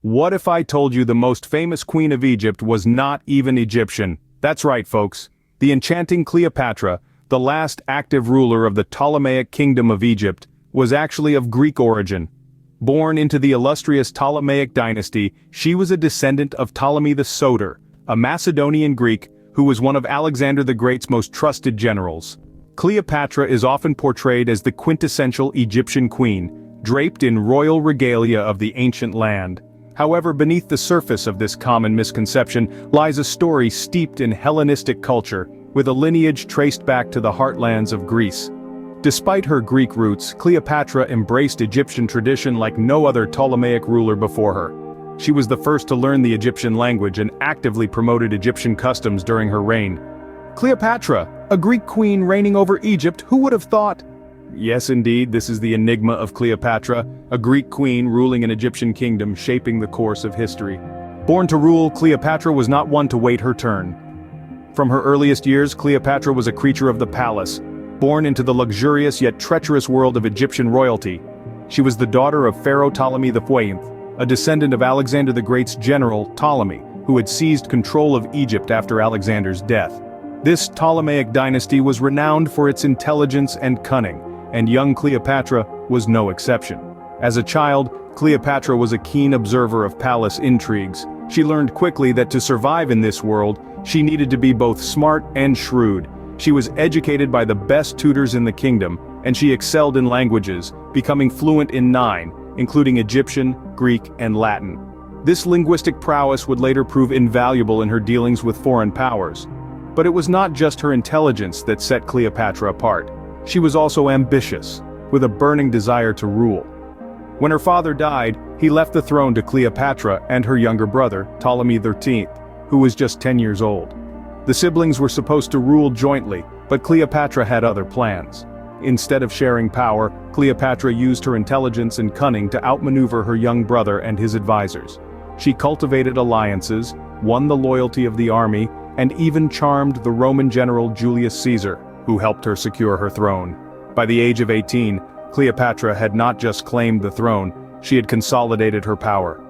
What if I told you the most famous queen of Egypt was not even Egyptian? That's right, folks. The enchanting Cleopatra, the last active ruler of the Ptolemaic Kingdom of Egypt, was actually of Greek origin. Born into the illustrious Ptolemaic dynasty, she was a descendant of Ptolemy the Soter, a Macedonian Greek who was one of Alexander the Great's most trusted generals. Cleopatra is often portrayed as the quintessential Egyptian queen, draped in royal regalia of the ancient land. However, beneath the surface of this common misconception lies a story steeped in Hellenistic culture, with a lineage traced back to the heartlands of Greece. Despite her Greek roots, Cleopatra embraced Egyptian tradition like no other Ptolemaic ruler before her. She was the first to learn the Egyptian language and actively promoted Egyptian customs during her reign. Cleopatra, a Greek queen reigning over Egypt, who would have thought? Yes, indeed, this is the Enigma of Cleopatra, a Greek queen ruling an Egyptian kingdom shaping the course of history. Born to rule, Cleopatra was not one to wait her turn. From her earliest years, Cleopatra was a creature of the palace, born into the luxurious yet treacherous world of Egyptian royalty. She was the daughter of Pharaoh Ptolemy IV, a descendant of Alexander the Great's general, Ptolemy, who had seized control of Egypt after Alexander's death. This Ptolemaic dynasty was renowned for its intelligence and cunning, and young Cleopatra was no exception. As a child, Cleopatra was a keen observer of palace intrigues. She learned quickly that to survive in this world, she needed to be both smart and shrewd. She was educated by the best tutors in the kingdom, and she excelled in languages, becoming fluent in 9, including Egyptian, Greek, and Latin. This linguistic prowess would later prove invaluable in her dealings with foreign powers. But it was not just her intelligence that set Cleopatra apart. She was also ambitious, with a burning desire to rule. When her father died, he left the throne to Cleopatra and her younger brother, Ptolemy XIII, who was just 10 years old. The siblings were supposed to rule jointly, but Cleopatra had other plans. Instead of sharing power, Cleopatra used her intelligence and cunning to outmaneuver her young brother and his advisors. She cultivated alliances, won the loyalty of the army, and even charmed the Roman general Julius Caesar, who helped her secure her throne. By the age of 18, Cleopatra had not just claimed the throne, she had consolidated her power.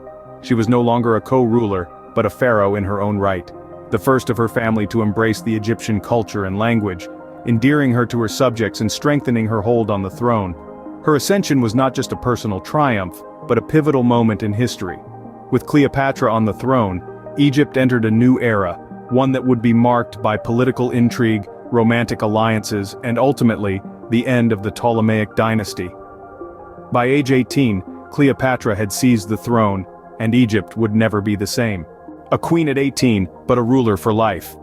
She was no longer a co-ruler, but a pharaoh in her own right, the first of her family to embrace the Egyptian culture and language, endearing her to her subjects and strengthening her hold on the throne. Her ascension was not just a personal triumph, but a pivotal moment in history. With Cleopatra on the throne, Egypt entered a new era, one that would be marked by political intrigue, romantic alliances, and ultimately, the end of the Ptolemaic dynasty. By age 18, Cleopatra had seized the throne, and Egypt would never be the same. A queen at 18, but a ruler for life.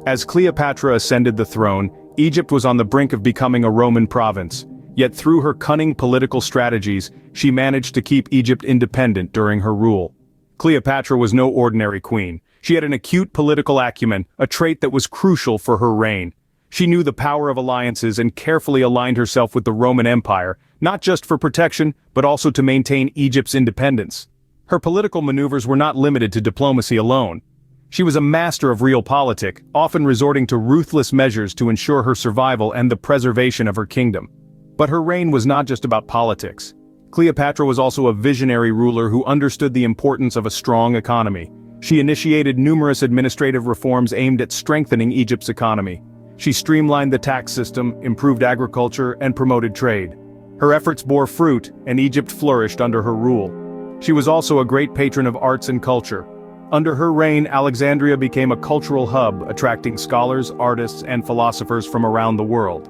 As Cleopatra ascended the throne, Egypt was on the brink of becoming a Roman province, yet through her cunning political strategies, she managed to keep Egypt independent during her rule. Cleopatra was no ordinary queen. She had an acute political acumen, a trait that was crucial for her reign. She knew the power of alliances and carefully aligned herself with the Roman Empire, not just for protection, but also to maintain Egypt's independence. Her political maneuvers were not limited to diplomacy alone. She was a master of realpolitik, often resorting to ruthless measures to ensure her survival and the preservation of her kingdom. But her reign was not just about politics. Cleopatra was also a visionary ruler who understood the importance of a strong economy. She initiated numerous administrative reforms aimed at strengthening Egypt's economy. She streamlined the tax system, improved agriculture, and promoted trade. Her efforts bore fruit, and Egypt flourished under her rule. She was also a great patron of arts and culture. Under her reign, Alexandria became a cultural hub, attracting scholars, artists, and philosophers from around the world.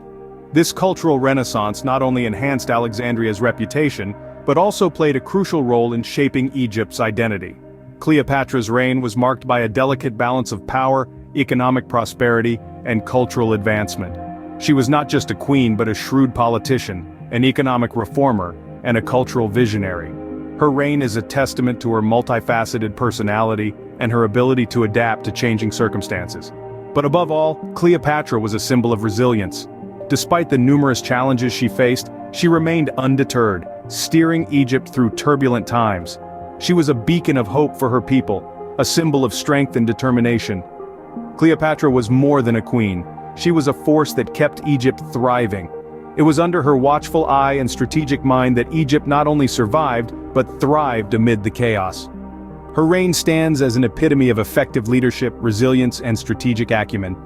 This cultural renaissance not only enhanced Alexandria's reputation, but also played a crucial role in shaping Egypt's identity. Cleopatra's reign was marked by a delicate balance of power, economic prosperity, and cultural advancement. She was not just a queen but a shrewd politician, an economic reformer, and a cultural visionary. Her reign is a testament to her multifaceted personality and her ability to adapt to changing circumstances. But above all, Cleopatra was a symbol of resilience. Despite the numerous challenges she faced, she remained undeterred, steering Egypt through turbulent times. She was a beacon of hope for her people, a symbol of strength and determination. Cleopatra was more than a queen. She was a force that kept Egypt thriving. It was under her watchful eye and strategic mind that Egypt not only survived, but thrived amid the chaos. Her reign stands as an epitome of effective leadership, resilience, and strategic acumen.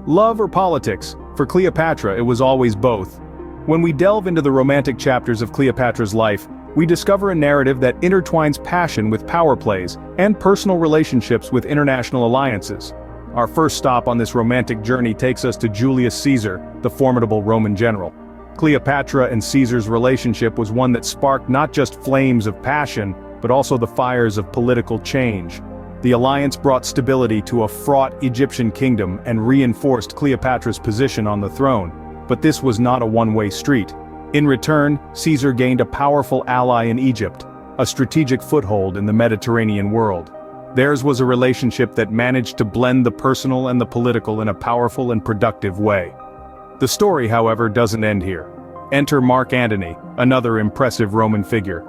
Love or politics? For Cleopatra, it was always both. When we delve into the romantic chapters of Cleopatra's life, we discover a narrative that intertwines passion with power plays and personal relationships with international alliances. Our first stop on this romantic journey takes us to Julius Caesar, the formidable Roman general. Cleopatra and Caesar's relationship was one that sparked not just flames of passion, but also the fires of political change. The alliance brought stability to a fraught Egyptian kingdom and reinforced Cleopatra's position on the throne. But this was not a one-way street. In return, Caesar gained a powerful ally in Egypt, a strategic foothold in the Mediterranean world. Theirs was a relationship that managed to blend the personal and the political in a powerful and productive way. The story, however, doesn't end here. Enter Mark Antony, another impressive Roman figure.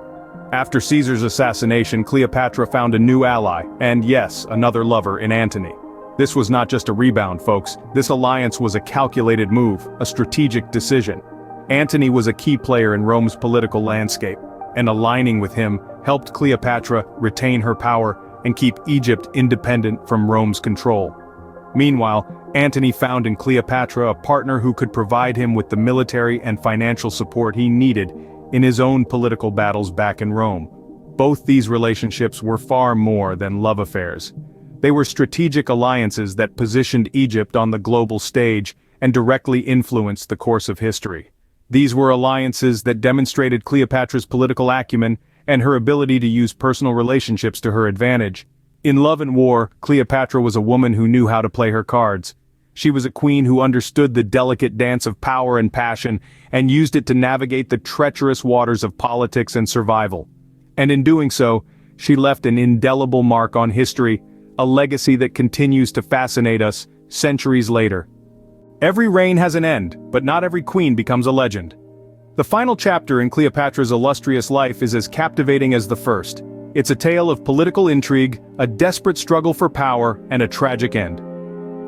After Caesar's assassination, Cleopatra found a new ally, and yes, another lover in Antony. This was not just a rebound, folks. This alliance was a calculated move, a strategic decision. Antony was a key player in Rome's political landscape, and aligning with him helped Cleopatra retain her power and keep Egypt independent from Rome's control. Meanwhile, Antony found in Cleopatra a partner who could provide him with the military and financial support he needed in his own political battles back in Rome. Both these relationships were far more than love affairs. They were strategic alliances that positioned Egypt on the global stage and directly influenced the course of history. These were alliances that demonstrated Cleopatra's political acumen and her ability to use personal relationships to her advantage. In love and war, Cleopatra was a woman who knew how to play her cards. She was a queen who understood the delicate dance of power and passion and used it to navigate the treacherous waters of politics and survival. And in doing so, she left an indelible mark on history, a legacy that continues to fascinate us centuries later. Every reign has an end, but not every queen becomes a legend. The final chapter in Cleopatra's illustrious life is as captivating as the first. It's a tale of political intrigue, a desperate struggle for power, and a tragic end.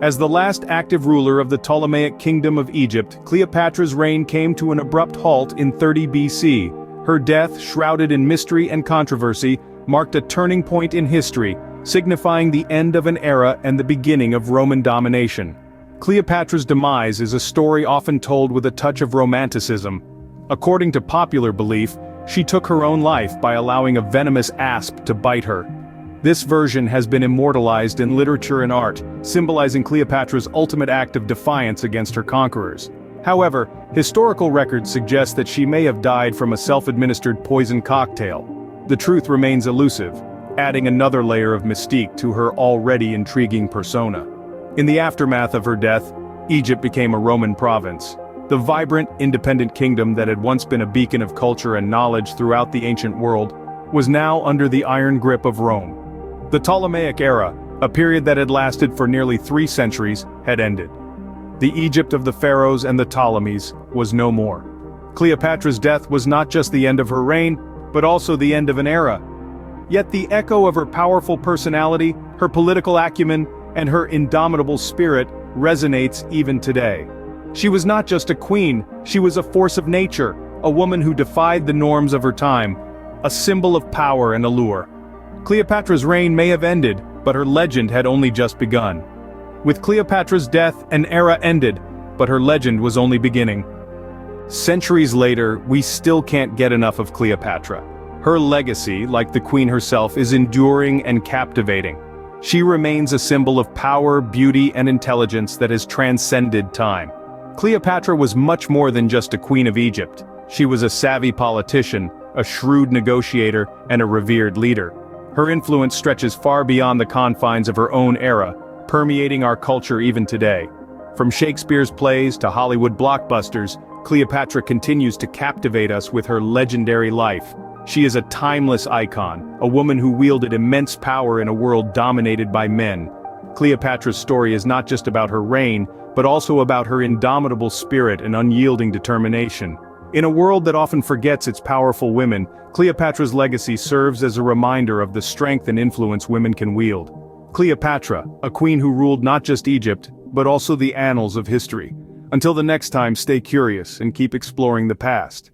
As the last active ruler of the Ptolemaic Kingdom of Egypt, Cleopatra's reign came to an abrupt halt in 30 BC. Her death, shrouded in mystery and controversy, marked a turning point in history, signifying the end of an era and the beginning of Roman domination. Cleopatra's demise is a story often told with a touch of romanticism. According to popular belief, she took her own life by allowing a venomous asp to bite her. This version has been immortalized in literature and art, symbolizing Cleopatra's ultimate act of defiance against her conquerors. However, historical records suggest that she may have died from a self-administered poison cocktail. The truth remains elusive, adding another layer of mystique to her already intriguing persona. In the aftermath of her death, Egypt became a Roman province. The vibrant, independent kingdom that had once been a beacon of culture and knowledge throughout the ancient world was now under the iron grip of Rome. The Ptolemaic era, a period that had lasted for nearly 3 centuries, had ended. The Egypt of the pharaohs and the Ptolemies was no more. Cleopatra's death was not just the end of her reign, but also the end of an era. Yet the echo of her powerful personality, her political acumen, and her indomitable spirit resonates even today. She was not just a queen, she was a force of nature, a woman who defied the norms of her time, a symbol of power and allure. Cleopatra's reign may have ended, but her legend had only just begun. With Cleopatra's death, an era ended, but her legend was only beginning. Centuries later, we still can't get enough of Cleopatra. Her legacy, like the queen herself, is enduring and captivating. She remains a symbol of power, beauty, and intelligence that has transcended time. Cleopatra was much more than just a queen of Egypt. She was a savvy politician, a shrewd negotiator, and a revered leader. Her influence stretches far beyond the confines of her own era, permeating our culture even today. From Shakespeare's plays to Hollywood blockbusters, Cleopatra continues to captivate us with her legendary life. She is a timeless icon, a woman who wielded immense power in a world dominated by men. Cleopatra's story is not just about her reign, but also about her indomitable spirit and unyielding determination. In a world that often forgets its powerful women, Cleopatra's legacy serves as a reminder of the strength and influence women can wield. Cleopatra, a queen who ruled not just Egypt, but also the annals of history. Until the next time, stay curious and keep exploring the past.